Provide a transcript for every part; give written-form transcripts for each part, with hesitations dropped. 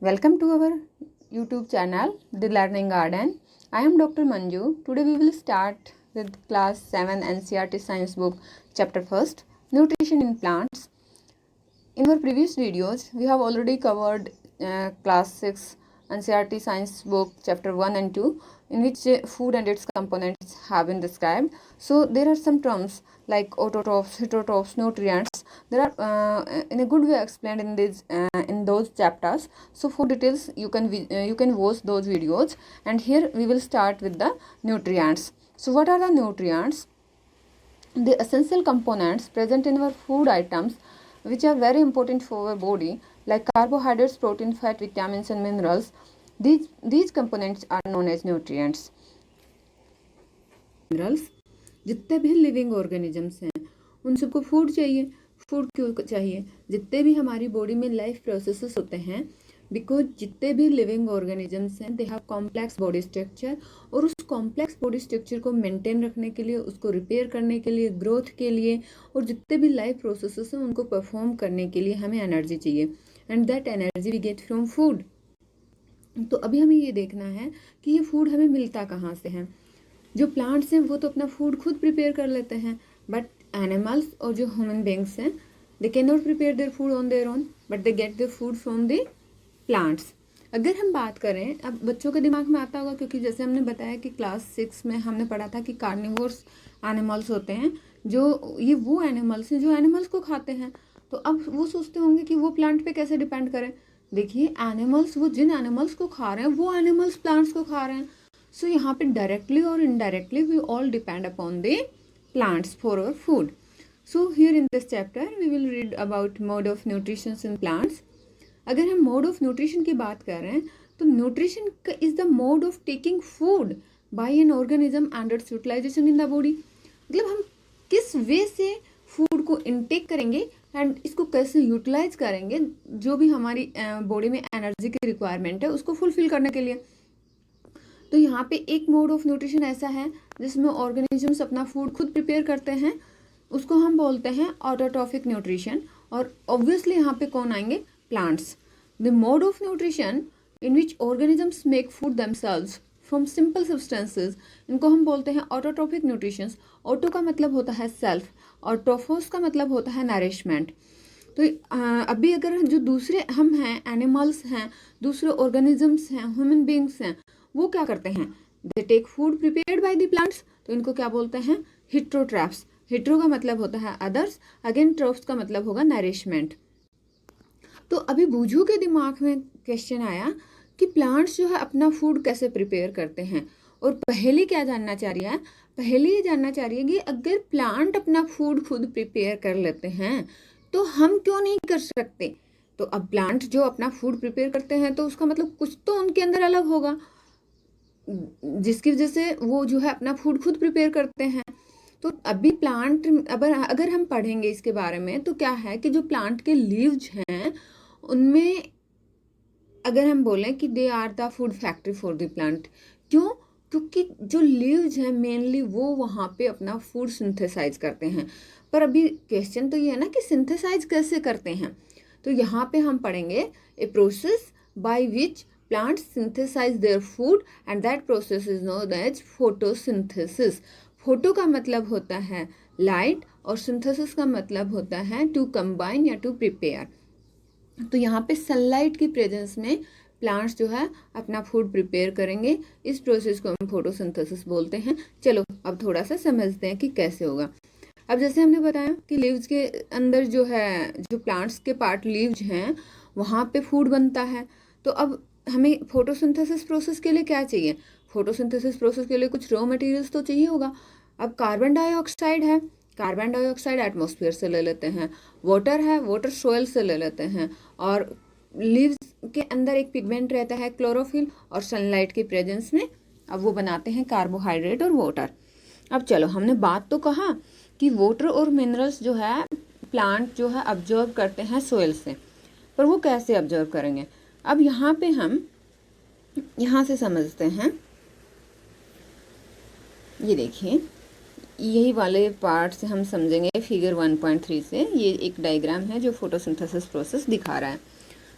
Welcome to our YouTube channel, The Learning Garden. I am Dr. Manju. Today we will start with class 7 NCERT Science book, chapter 1st, Nutrition in Plants. In our previous videos, we have already covered class 6 NCERT Science book, chapter 1 and 2, in which food and its components have been described. So there are some terms like autotrophs, heterotrophs, nutrients. There are in a good way explained in those chapters. So for details, you can watch those videos. And here we will start with the nutrients. So what are the nutrients? The essential components present in our food items which are very important for our body, like carbohydrates, protein, fat, vitamins and minerals. These components are known as nutrients. Minerals जितने भी living organisms हैं उन सबको food चाहिए. Food क्यों चाहिए? जितने भी हमारी बॉडी में लाइफ प्रोसेसेस होते हैं, बिकॉज जितने भी लिविंग ऑर्गेनिजम्स हैं they have complex body structure, और उस कॉम्प्लेक्स बॉडी स्ट्रक्चर को मेंटेन रखने के लिए, उसको रिपेयर करने के लिए, ग्रोथ के लिए, और जितने भी लाइफ प्रोसेसेस हैं उनको परफॉर्म करने के लिए हमें एनर्जी चाहिए. And that energy we get from food. तो अभी हमें ये देखना है कि ये फूड हमें मिलता कहाँ से है. जो प्लांट्स हैं वो तो अपना फूड खुद प्रिपेयर कर लेते हैं, बट एनिमल्स और जो ह्यूमन बींग्स हैं they can not prepare their food on their own, but they get their food from the plants. अगर हम बात करें, अब बच्चों के दिमाग में आता होगा, क्योंकि जैसे हमने बताया कि क्लास 6 में हमने पढ़ा था कि कार्निवोर्स एनिमल्स होते हैं, जो ये वो एनिमल्स हैं जो एनिमल्स को खाते हैं. तो अब वो सोचते होंगे कि वो प्लांट पे कैसे डिपेंड करें. देखिए, एनिमल्स, वो जिन एनिमल्स को खा रहे हैं वो एनिमल्स प्लांट्स को खा रहे हैं. सो यहाँ पे डायरेक्टली और indirectly we all depend upon the plants for our food. So here in this chapter we will read about mode of nutrition in plants. अगर हम मोड ऑफ न्यूट्रिशन की बात कर रहे हैं तो nutrition is the mode of taking food by an organism and its utilisation in the body. मतलब हम किस वे से फूड को इनटेक करेंगे एंड इसको कैसे यूटिलाइज करेंगे, जो भी हमारी बॉडी में एनर्जी की रिक्वायरमेंट है उसको फुलफिल करने के लिए. तो यहाँ पे एक मोड ऑफ न्यूट्रिशन ऐसा है जिसमें ऑर्गेनिजम्स अपना फूड खुद प्रिपेयर करते हैं, उसको हम बोलते हैं ऑटोट्रॉफिक न्यूट्रिशन. और ऑब्वियसली यहाँ पे कौन आएंगे? Plants. The mode of nutrition in which organisms make food themselves from simple substances, इनको हम बोलते हैं ऑटोट्रॉफिक न्यूट्रिशन. ऑटो का मतलब होता है सेल्फ और ट्रोफोस का मतलब होता है नरिशमेंट. तो अभी अगर जो दूसरे हम हैं, एनिमल्स हैं, दूसरे ऑर्गेनिजम्स हैं, ह्यूमन बींग्स हैं, वो क्या करते हैं? They take food prepared by the plants. तो इनको क्या बोलते हैं? हिट्रोट्रॉफ्स. हिट्रो का मतलब होता है अदर्स, अगेन ट्रॉफ्स का मतलब होगा नरिशमेंट. तो अभी बूझू के दिमाग में क्वेश्चन आया कि प्लांट्स जो है अपना फूड कैसे प्रिपेयर करते हैं. और पहले क्या जानना चाह रही है? पहले ये जानना चाह रही है कि अगर प्लांट अपना फूड खुद प्रिपेयर कर लेते हैं तो हम क्यों नहीं कर सकते. तो अब प्लांट जो अपना फूड प्रिपेयर करते हैं तो उसका मतलब कुछ तो उनके अंदर अलग होगा जिसकी वजह से वो जो है अपना फूड खुद प्रिपेयर करते हैं. तो अभी प्लांट अगर हम पढ़ेंगे इसके बारे में तो क्या है कि जो प्लांट के लीव्स हैं उनमें अगर हम बोलें कि they are the food factory for the plant. क्यों? क्योंकि जो लीव्स हैं मेनली वो वहाँ पे अपना फूड सिंथेसाइज करते हैं. पर अभी क्वेश्चन तो ये है ना कि सिंथेसाइज कैसे करते हैं. तो यहाँ पे हम पढ़ेंगे a process by which plants synthesize their food and that process is known as photosynthesis. Photo का मतलब होता है लाइट और सिंथेसिस का मतलब होता है टू कंबाइन या टू प्रिपेयर. तो यहाँ पे सनलाइट की प्रेजेंस में प्लांट्स जो है अपना फूड प्रिपेयर करेंगे. इस प्रोसेस को हम फोटोसिंथेसिस बोलते हैं. चलो अब थोड़ा सा समझते हैं कि कैसे होगा. अब जैसे हमने बताया कि लीव्स के अंदर जो है, जो प्लांट्स के पार्ट लीव्स हैं वहाँ पे फूड बनता है. तो अब हमें फोटोसिंथेसिस प्रोसेस के लिए क्या चाहिए? फोटोसिंथेसिस प्रोसेस के लिए कुछ रॉ मटेरियल्स तो चाहिए होगा. अब कार्बन डाइऑक्साइड है, कार्बन डाइऑक्साइड एटमॉस्फेयर से ले लेते हैं. वाटर है, वाटर सोइल से ले लेते हैं. और लीव्स के अंदर एक पिगमेंट रहता है क्लोरोफिल, और सनलाइट की प्रेजेंस में अब वो बनाते हैं कार्बोहाइड्रेट और वाटर. अब चलो, हमने बात तो कहा कि वाटर और मिनरल्स जो है प्लांट जो है ऑब्जर्व करते हैं सोइल से, पर वो कैसे ऑब्जर्व करेंगे? अब यहाँ पे हम यहाँ से समझते हैं. ये देखिए, यही वाले पार्ट से हम समझेंगे फिगर 1.3 से. ये एक डायग्राम है जो फोटोसिंथेसिस प्रोसेस दिखा रहा है.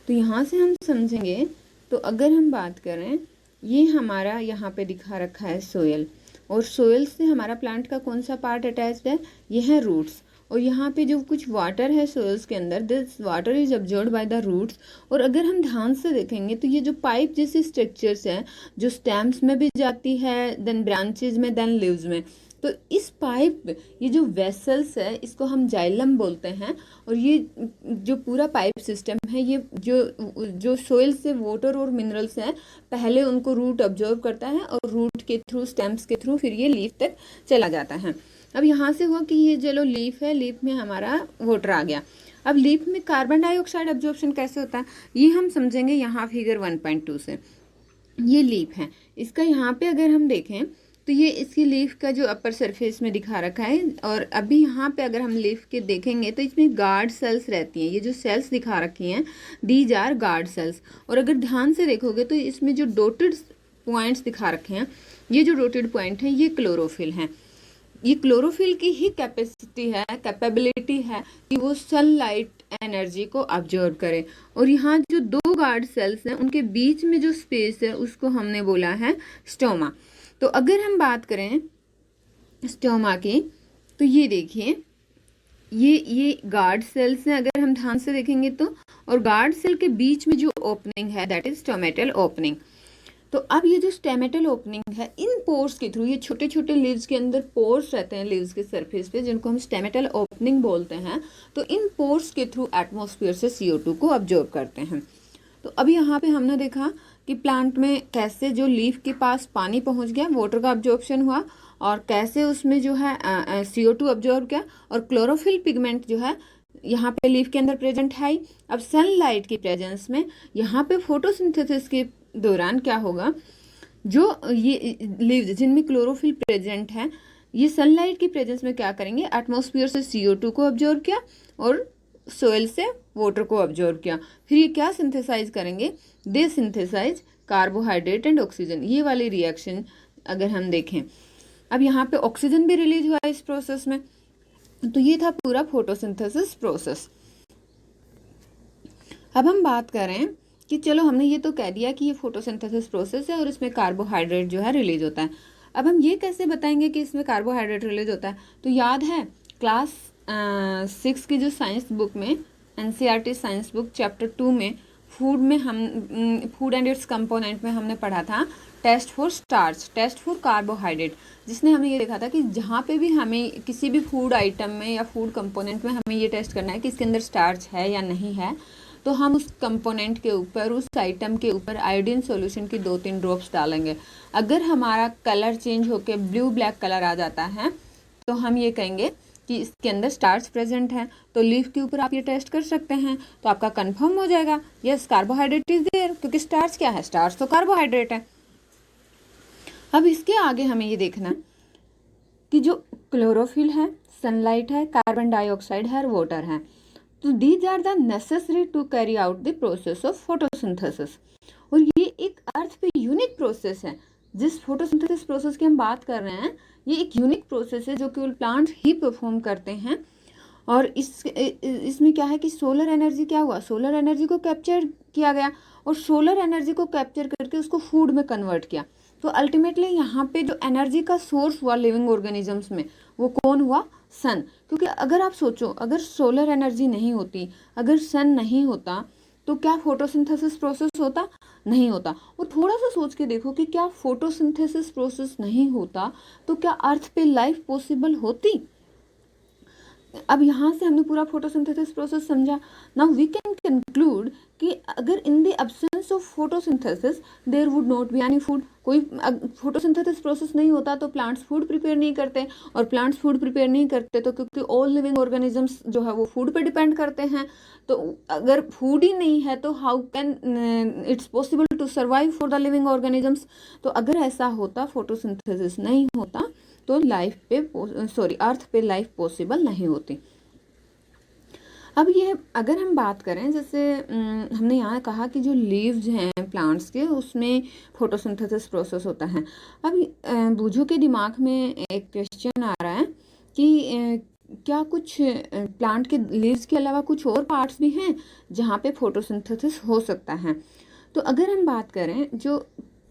तो यहाँ से हम समझेंगे, तो अगर हम बात करें, ये हमारा यहाँ पे दिखा रखा है सोयल, और सोयल से हमारा प्लांट का कौन सा पार्ट अटैच्ड है, ये है रूट्स। और यहाँ पे जो कुछ वाटर है सोयल्स के अंदर, this water is absorbed by the roots. और अगर हम ध्यान से देखेंगे तो ये जो पाइप जैसी स्ट्रक्चर्स हैं, जो स्टेम्स में भी जाती है, देन ब्रांचेज में, देन लीव्स में, तो इस पाइप, ये जो वेसल्स है, इसको हम जाइलम बोलते हैं। और ये जो पूरा पाइप सिस्टम है, ये जो सोइल से वाटर और मिनरल्स हैं, पहले उनको रूट ऑब्जर्व करता है और रूट के थ्रू, स्टेम्स के थ्रू फिर ये लीफ तक चला जाता है। अब यहाँ से हुआ कि ये चलो लीफ है, लीफ में हमारा वाटर आ गया। अब लीफ में कार्बन डाइऑक्साइड एब्जॉर्प्शन कैसे होता है, ये हम समझेंगे यहाँ फिगर 1.2 से। ये लीफ है, इसका यहाँ पे अगर हम देखें तो ये इसकी लीफ का जो अपर सरफेस में दिखा रखा है, और अभी यहाँ पे अगर हम लीफ के देखेंगे तो इसमें गार्ड सेल्स रहती हैं। ये जो सेल्स दिखा रखी हैं, दीज आर गार्ड सेल्स। और अगर ध्यान से देखोगे तो इसमें जो डॉटेड पॉइंट्स दिखा रखे हैं, ये जो डॉटेड पॉइंट हैं, ये क्लोरोफिल हैं। ये क्लोरोफिल की ही कैपेसिटी है, कैपेबिलिटी है कि वो सनलाइट एनर्जी को ऑब्जर्व करे। और यहाँ जो दो गार्ड सेल्स हैं, उनके बीच में जो स्पेस है, उसको हमने बोला है स्टोमा। तो अगर हम बात करें स्टोमा की, तो ये देखिए, ये गार्ड सेल्स हैं अगर हम ध्यान से देखेंगे तो, और गार्ड सेल के बीच में जो ओपनिंग है, दैट इज स्टोमेटल ओपनिंग। तो अब ये जो स्टेमेटल ओपनिंग है, इन पोर्स के थ्रू, ये छोटे छोटे लीव्स के अंदर पोर्स रहते हैं लीव्स के सरफेस पे, जिनको हम स्टेमेटल ओपनिंग बोलते हैं। तो इन पोर्स के थ्रू एटमॉस्फेयर से CO2 को ऑब्जर्व करते हैं। तो अभी यहाँ पे हमने देखा कि प्लांट में कैसे जो लीफ के पास पानी पहुँच गया, वाटर का ऑब्जॉर्प्शन हुआ, और कैसे उसमें जो है CO2 ऑब्जॉर्व किया, और क्लोरोफिल पिगमेंट जो है यहाँ पे लीफ के अंदर प्रेजेंट है। अब सनलाइट की प्रेजेंस में यहाँ पे फोटोसिंथेसिस के दौरान क्या होगा, जो ये लीव्स जिनमें क्लोरोफिल प्रेजेंट है, ये सनलाइट की प्रेजेंस में क्या करेंगे, एटमॉस्फेयर से CO2 को ऑब्जर्व किया और सोइल से वाटर को ऑब्जर्व किया। फिर ये क्या सिंथेसाइज करेंगे, दे सिंथेसाइज कार्बोहाइड्रेट एंड ऑक्सीजन। ये वाली रिएक्शन अगर हम देखें, अब यहाँ पे ऑक्सीजन भी रिलीज हुआ इस प्रोसेस में। तो ये था पूरा फोटोसिंथेसिस प्रोसेस। अब हम बात करें कि चलो हमने ये तो कह दिया कि ये फोटोसिंथेसिस प्रोसेस है और इसमें कार्बोहाइड्रेट जो है रिलीज होता है। अब हम ये कैसे बताएंगे कि इसमें कार्बोहाइड्रेट रिलीज होता है, तो याद है क्लास 6 की जो साइंस बुक में, NCERT साइंस बुक चैप्टर 2 में फूड में हम फूड एंड इट्स कंपोनेंट में हमने पढ़ा था test for starch, test for carbohydrate, जिसने हमें ये देखा था कि जहाँ पे भी हमें किसी भी फूड आइटम में या फूड कंपोनेंट में हमें ये टेस्ट करना है कि इसके अंदर स्टार्च है या नहीं है, तो हम उस कंपोनेंट के ऊपर, उस आइटम के ऊपर आयोडीन सॉल्यूशन की 2-3 ड्रॉप्स डालेंगे। अगर हमारा कलर चेंज होकर ब्लू ब्लैक कलर आ जाता है, तो हम ये कहेंगे कि इसके अंदर स्टार्च प्रेजेंट है। तो लीफ के ऊपर आप ये टेस्ट कर सकते हैं, तो आपका कंफर्म हो जाएगा यस कार्बोहाइड्रेट इज देयर, क्योंकि स्टार्च क्या है, स्टार्च तो कार्बोहाइड्रेट है। अब इसके आगे हमें ये देखना कि जो क्लोरोफिल है, सनलाइट है, कार्बन डाइऑक्साइड है और वाटर है, तो these are the necessary to carry out the process of photosynthesis. और ये एक अर्थ पे यूनिक प्रोसेस है। जिस फोटोसिंथेसिस प्रोसेस की हम बात कर रहे हैं, ये एक यूनिक प्रोसेस है जो केवल प्लांट्स ही परफॉर्म करते हैं। और इसमें क्या है कि सोलर एनर्जी क्या हुआ, सोलर एनर्जी को कैप्चर किया गया, और सोलर एनर्जी को कैप्चर करके उसको फूड में कन्वर्ट किया। तो अल्टीमेटली यहाँ पे जो एनर्जी का सोर्स हुआ लिविंग ऑर्गेनिजम्स में, वो कौन हुआ, सन। क्योंकि अगर आप सोचो, अगर सोलर एनर्जी नहीं होती, अगर सन नहीं होता, तो क्या फोटोसिंथेसिस प्रोसेस होता, नहीं होता। और थोड़ा सा सोच के देखो कि क्या फोटोसिंथेसिस प्रोसेस नहीं होता तो क्या अर्थ पे लाइफ पॉसिबल होती। अब यहाँ से हमने पूरा फोटोसिंथेसिस प्रोसेस समझा। नाउ वी कैन कंक्लूड कि अगर in the absence of photosynthesis there would not be any food. कोई फोटोसिंथेसिस प्रोसेस नहीं होता तो प्लांट्स फूड प्रिपेयर नहीं करते, और प्लांट्स फूड प्रिपेयर नहीं करते तो क्योंकि ऑल लिविंग ऑर्गेनिजम्स जो है वो फूड पे डिपेंड करते हैं। तो अगर फूड ही नहीं है तो how can its possible to survive for the living organisms. तो अगर ऐसा होता, फोटोसिंथेसिस नहीं होता, तो लाइफ पे अर्थ पे लाइफ पॉसिबल नहीं होती। अब ये अगर हम बात करें, जैसे हमने यहाँ कहा कि जो लीव्स हैं प्लांट्स के, उसमें फोटोसिंथेसिस प्रोसेस होता है। अब बूझों के दिमाग में एक क्वेश्चन आ रहा है कि क्या कुछ प्लांट के लीव्स के अलावा कुछ और पार्ट्स भी हैं जहाँ पे फोटोसिंथेसिस हो सकता है? तो अगर हम बात करें जो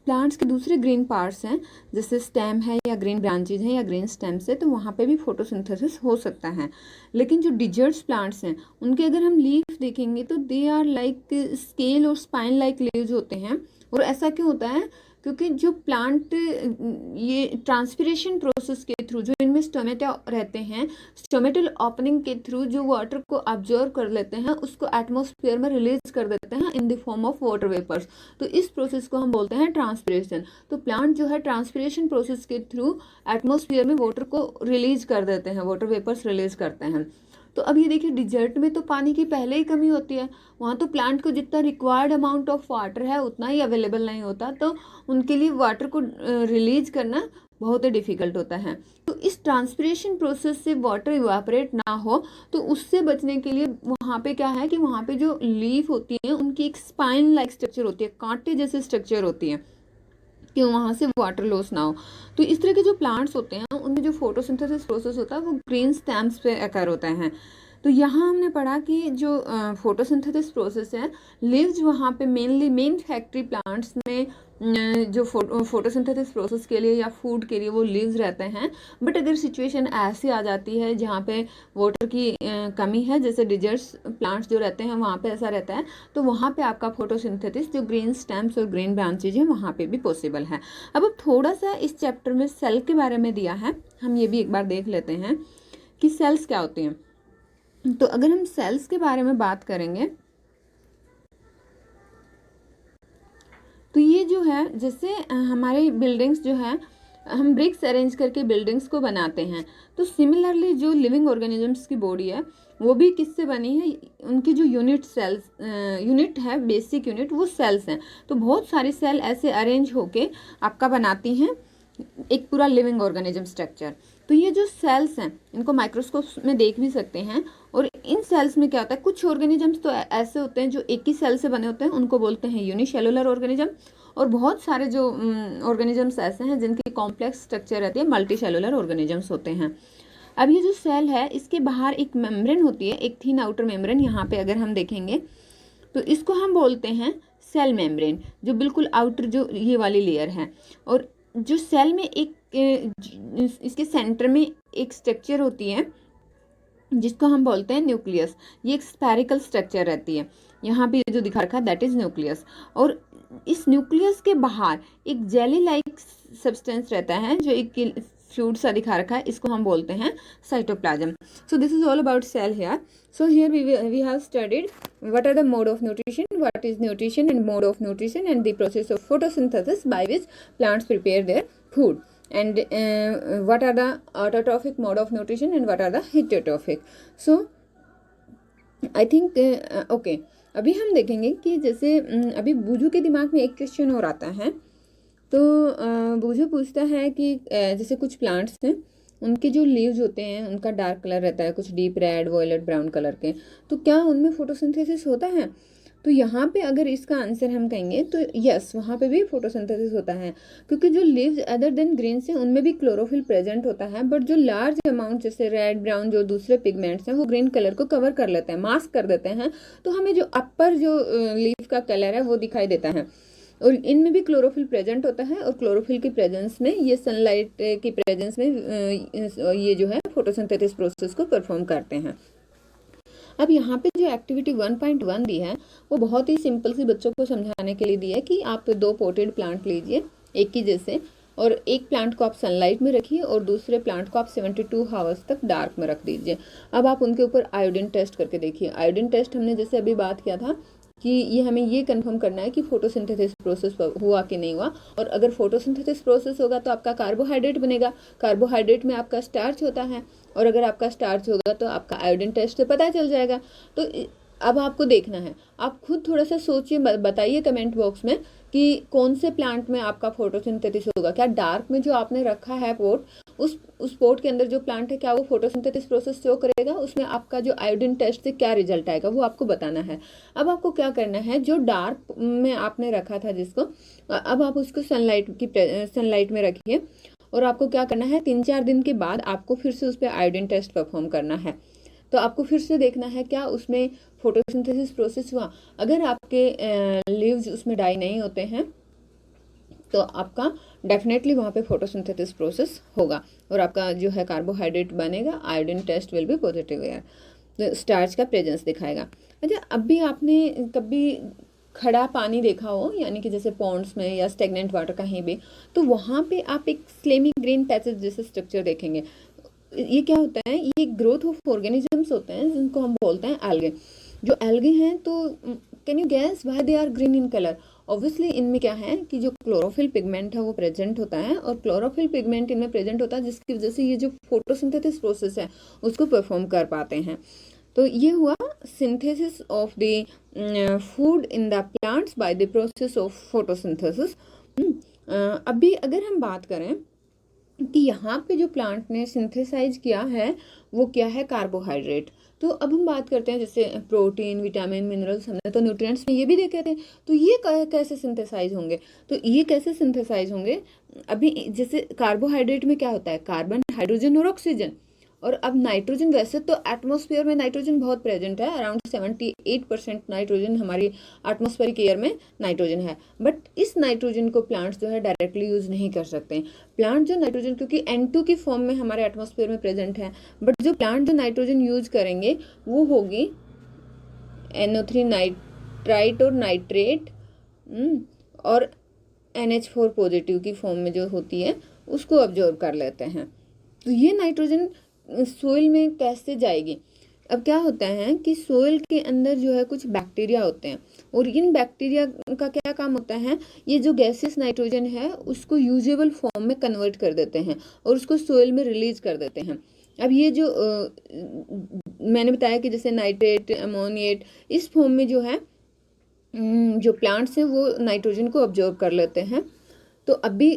प्लांट्स के दूसरे ग्रीन पार्ट्स हैं, जैसे स्टेम है या ग्रीन ब्रांचेज हैं या ग्रीन स्टेम्स है, तो वहाँ पे भी फोटोसिंथेसिस हो सकता है। लेकिन जो डिजर्ट्स प्लांट्स हैं उनके अगर हम लीफ देखेंगे तो दे आर लाइक स्केल और स्पाइन लाइक लीव्स होते हैं। और ऐसा क्यों होता है? क्योंकि जो प्लांट ये ट्रांसपिरेशन प्रोसेस के थ्रू, जो इनमें स्टोमेटा रहते हैं, स्टोमेटल ओपनिंग के थ्रू जो वाटर को ऑब्जर्व कर लेते हैं उसको एटमॉस्फेयर में रिलीज कर देते हैं in the form of water vapours. तो इस प्रोसेस को हम बोलते हैं ट्रांसपिरेशन। तो प्लांट जो है ट्रांसपिरेशन प्रोसेस के थ्रू एटमॉस्फेयर में वाटर को रिलीज कर देते हैं, वाटर वेपर्स रिलीज करते हैं। तो अब ये देखिए डिजर्ट में तो पानी की पहले ही कमी होती है, वहाँ तो प्लांट को जितना रिक्वायर्ड अमाउंट ऑफ वाटर है उतना ही अवेलेबल नहीं होता, तो उनके लिए वाटर को रिलीज करना बहुत ही डिफिकल्ट होता है। तो इस ट्रांसपिरेशन प्रोसेस से वाटर इवापोरेट ना हो, तो उससे बचने के लिए वहाँ पे क्या है कि वहाँ पे जो लीफ होती है उनकी एक स्पाइन लाइक स्ट्रक्चर होती है, कांटे जैसे स्ट्रक्चर होती है, कि वहाँ से वाटर लॉस ना हो। तो इस तरह के जो प्लांट्स होते हैं उनमें जो फोटोसिंथेसिस प्रोसेस होता है वो ग्रीन स्टेम्स पे अकर होता है। तो यहाँ हमने पढ़ा कि जो फोटोसिंथेसिस प्रोसेस है, लीव्स वहाँ पे मेनली मेन फैक्ट्री प्लांट्स में जो फोटोसिंथेसिस प्रोसेस के लिए या फूड के लिए वो लीव्स रहते हैं। बट अगर सिचुएशन ऐसी आ जाती है जहाँ पे वाटर की कमी है, जैसे डिजर्ट्स प्लांट्स जो रहते हैं वहाँ पे ऐसा रहता है, तो वहाँ पे आपका फोटोसिंथेसिस जो ग्रीन स्टेम्स और ग्रीन ब्रांचेज है वहाँ पे भी पॉसिबल है। अब थोड़ा सा इस चैप्टर में सेल के बारे में दिया है, हम ये भी एक बार देख लेते हैं कि सेल्स क्या होते हैं। तो अगर हम सेल्स के बारे में बात करेंगे तो ये जो है, जैसे हमारे बिल्डिंग्स जो है हम ब्रिक्स अरेंज करके बिल्डिंग्स को बनाते हैं, तो सिमिलरली जो लिविंग ऑर्गेनिजम्स की बॉडी है वो भी किससे बनी है? उनकी जो यूनिट सेल्स यूनिट है, बेसिक यूनिट, वो सेल्स हैं। तो बहुत सारी सेल ऐसे अरेंज होके आपका बनाती हैं एक पूरा लिविंग ऑर्गेनिज्म स्ट्रक्चर। तो ये जो सेल्स हैं इनको माइक्रोस्कोप में देख भी सकते हैं। और इन सेल्स में क्या होता है, कुछ ऑर्गेनिजम्स तो ऐसे होते हैं जो एक ही सेल से बने होते हैं, उनको बोलते हैं यूनिसेलुलर ऑर्गेनिज्म। और बहुत सारे जो ऑर्गेनिजम्स ऐसे हैं जिनकी कॉम्प्लेक्स स्ट्रक्चर रहती है, मल्टी सेलुलर ऑर्गेनिजम्स होते हैं। अब ये जो सेल है इसके बाहर एक मेम्ब्रेन होती है, एक थिन आउटर मेम्ब्रेन। यहाँ पे अगर हम देखेंगे तो इसको हम बोलते हैं सेल मेम्ब्रेन, जो बिल्कुल आउटर जो ये वाली लेयर है। और जो सेल में एक इसके सेंटर में एक स्ट्रक्चर होती है जिसको हम बोलते हैं न्यूक्लियस। ये एक स्फेरिकल स्ट्रक्चर रहती है, यहाँ पे जो दिखा रखा है दैट इज न्यूक्लियस। और इस न्यूक्लियस के बाहर एक जेली लाइक सब्सटेंस रहता है जो एक फ्लूइड सा दिखा रखा है, इसको हम बोलते हैं cytoplasm. So this is all about cell here. So here we have studied what are the mode of nutrition, what is nutrition and mode of nutrition, and the process of photosynthesis by which plants prepare their food, and what are the autotrophic mode of nutrition and what are the heterotrophic. So I think okay, अभी हम देखेंगे कि जैसे अभी बूझू के दिमाग में एक क्वेश्चन और आता है। तो बूझू पूछता है कि जैसे कुछ प्लांट्स हैं उनके जो लीव्स होते हैं उनका डार्क कलर रहता है, कुछ deep red, violet, brown colour के, तो क्या उनमें फोटोसिंथेसिस होता है? तो यहाँ पे अगर इसका आंसर हम कहेंगे तो यस, वहाँ पे भी फोटोसिंथेसिस होता है, क्योंकि जो लीव्स अदर देन ग्रीन से उनमें भी क्लोरोफिल प्रेजेंट होता है। बट जो लार्ज अमाउंट जैसे रेड, ब्राउन, जो दूसरे पिगमेंट्स हैं वो ग्रीन कलर को कवर कर लेते हैं, मास्क कर देते हैं, तो हमें जो अपर जो लीव का कलर है वो दिखाई देता है। और इनमें भी क्लोरोफिल प्रेजेंट होता है, और क्लोरोफिल की प्रेजेंस में, ये सनलाइट की प्रेजेंस में ये जो है फोटोसिंथेसिस प्रोसेस को परफॉर्म करते हैं। अब यहाँ पे जो एक्टिविटी 1.1 दी है वो बहुत ही सिंपल सी बच्चों को समझाने के लिए दी है कि आप 2 पोटेड प्लांट लीजिए एक ही जैसे, और एक प्लांट को आप सनलाइट में रखिए और दूसरे प्लांट को आप 72 आवर्स तक डार्क में रख दीजिए। अब आप उनके ऊपर आयोडीन टेस्ट करके देखिए। आयोडीन टेस्ट हमने जैसे अभी बात किया था कि ये हमें ये कंफर्म करना है कि फोटोसिंथेसिस प्रोसेस हुआ कि नहीं हुआ। और अगर फोटोसिंथेसिस प्रोसेस होगा तो आपका कार्बोहाइड्रेट बनेगा, कार्बोहाइड्रेट में आपका स्टार्च होता है, और अगर आपका स्टार्च होगा तो आपका आयोडीन टेस्ट से पता चल जाएगा। तो अब आपको देखना है, आप खुद थोड़ा सा सोचिए, बताइए कमेंट बॉक्स में कि कौन से प्लांट में आपका फोटोसिंथेसिस होगा। क्या डार्क में जो आपने रखा है पोट, उस पोट के अंदर जो प्लांट है क्या वो फोटोसिंथेसिस प्रोसेस शो करेगा, उसमें आपका जो आयोडीन टेस्ट से क्या रिजल्ट आएगा वो आपको बताना है। अब आपको क्या करना है, जो डार्क में आपने रखा था जिसको, अब आप उसको सनलाइट में रखिए और आपको क्या करना है, 3-4 दिन के बाद आपको फिर से उस पर आयोडीन टेस्ट परफॉर्म करना है। तो आपको फिर से देखना है क्या उसमें फोटोसिंथेसिस प्रोसेस हुआ। अगर आपके लीव्स उसमें डाई नहीं होते हैं तो आपका डेफिनेटली वहाँ पे फोटोसिंथेसिस प्रोसेस होगा और आपका जो है कार्बोहाइड्रेट बनेगा, iodine test will be positive है, तो स्टार्च का प्रेजेंस दिखाएगा। अच्छा, अब भी आपने कभी खड़ा पानी देखा हो, यानी कि जैसे पॉन्ड्स में या स्टेगनेंट वाटर कहीं भी, तो वहाँ पे आप एक स्लेमी ग्रीन पैचेस जैसे स्ट्रक्चर देखेंगे। ये क्या होता है, ये ग्रोथ ऑफ ऑर्गेनिजम्स होते हैं जिनको हम बोलते हैं एल्गे। जो एल्गे हैं तो can you guess why they are green in colour? Obviously इनमें क्या है कि जो क्लोरोफिल पिगमेंट है वो प्रेजेंट होता है, और क्लोरोफिल पिगमेंट इनमें प्रेजेंट होता है जिसकी वजह से ये जो फोटोसिंथेसिस प्रोसेस है उसको परफॉर्म कर पाते हैं। तो ये हुआ synthesis of the food in the plants by the process of photosynthesis. अभी अगर हम बात करें कि यहाँ पे जो प्लांट ने सिंथेसाइज किया है वो क्या है, कार्बोहाइड्रेट। तो अब हम बात करते हैं जैसे प्रोटीन, विटामिन, मिनरल्स, हमने तो न्यूट्रिएंट्स में ये भी देखे थे, तो ये कैसे सिंथेसाइज होंगे? तो ये कैसे सिंथेसाइज होंगे, अभी जैसे कार्बोहाइड्रेट में क्या होता है, कार्बन, हाइड्रोजन और ऑक्सीजन। और अब नाइट्रोजन, वैसे तो एटमॉस्फेयर में नाइट्रोजन बहुत प्रेजेंट है, अराउंड 78% नाइट्रोजन हमारी एटमॉस्फेरिक एयर में नाइट्रोजन है, बट इस नाइट्रोजन को प्लांट्स जो है डायरेक्टली यूज नहीं कर सकते। प्लांट जो नाइट्रोजन, क्योंकि N2 की फॉर्म में हमारे एटमॉस्फेयर में प्रेजेंट है, बट जो प्लांट जो नाइट्रोजन यूज करेंगे वो होगी NO3 नाइट्राइट और नाइट्रेट, और NH4 पॉजिटिव की फॉर्म में जो होती है उसको ऑब्जॉर्व कर लेते हैं। तो ये नाइट्रोजन सोइल में कैसे जाएगी? अब क्या होता है कि सोइल के अंदर जो है कुछ बैक्टीरिया होते हैं, और इन बैक्टीरिया का क्या काम होता है, ये जो गैसियस नाइट्रोजन है उसको यूजेबल फॉर्म में कन्वर्ट कर देते हैं और उसको सोइल में रिलीज कर देते हैं। अब ये जो मैंने बताया कि जैसे नाइट्रेट, अमोनिएट, इस फॉर्म में जो है जो प्लांट्स हैं वो नाइट्रोजन को ऑब्जर्व कर लेते हैं। तो अभी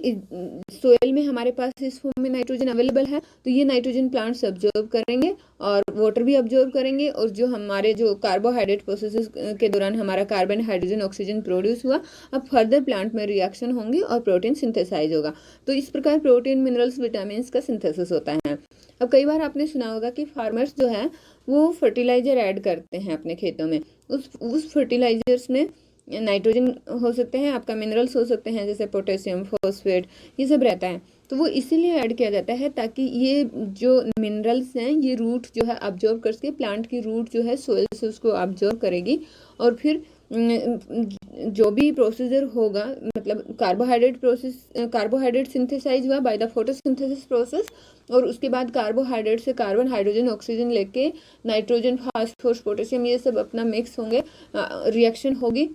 सोयल में हमारे पास इस फॉर्म में नाइट्रोजन अवेलेबल है, तो ये नाइट्रोजन प्लांट्स ऑब्जर्व करेंगे और वाटर भी ऑब्जर्व करेंगे, और जो हमारे जो कार्बोहाइड्रेट प्रोसेसेस के दौरान हमारा कार्बन, हाइड्रोजन, ऑक्सीजन प्रोड्यूस हुआ, अब फर्दर प्लांट में रिएक्शन होंगे और प्रोटीन सिंथेसाइज होगा। तो इस प्रकार प्रोटीन, मिनरल्स, विटामिन का सिंथेसिस होता है। अब कई बार आपने सुना होगा कि फार्मर्स जो है वो फर्टिलाइजर ऐड करते हैं अपने खेतों में, उस फर्टिलाइजर्स में नाइट्रोजन हो सकते हैं, आपका मिनरल्स हो सकते हैं जैसे पोटेशियम, फॉस्फेट, ये सब रहता है। तो वो इसीलिए ऐड किया जाता है ताकि ये जो मिनरल्स हैं ये रूट जो है ऑब्जर्व कर सके, प्लांट की रूट जो है सोइल से उसको ऑब्जर्व करेगी, और फिर जो भी प्रोसीजर होगा, मतलब कार्बोहाइड्रेट सिंथेसाइज हुआ बाय द फोटोसिंथेसिस प्रोसेस, और उसके बाद कार्बोहाइड्रेट से कार्बन, हाइड्रोजन, ऑक्सीजन लेके नाइट्रोजन, फास्फोरस, पोटेशियम ये सब अपना मिक्स होंगे, रिएक्शन होगी,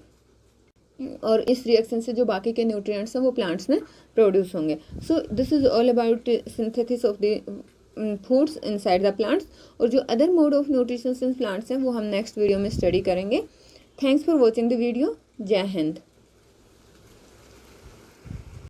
और इस रिएक्शन से जो बाकी के न्यूट्रिएंट्स हैं वो प्लांट्स में प्रोड्यूस होंगे। सो this is all about synthesis of the foods inside the plants, और जो other mode of nutrition in plants हैं वो हम नेक्स्ट वीडियो में स्टडी करेंगे। Thanks for watching the video. जय हिंद।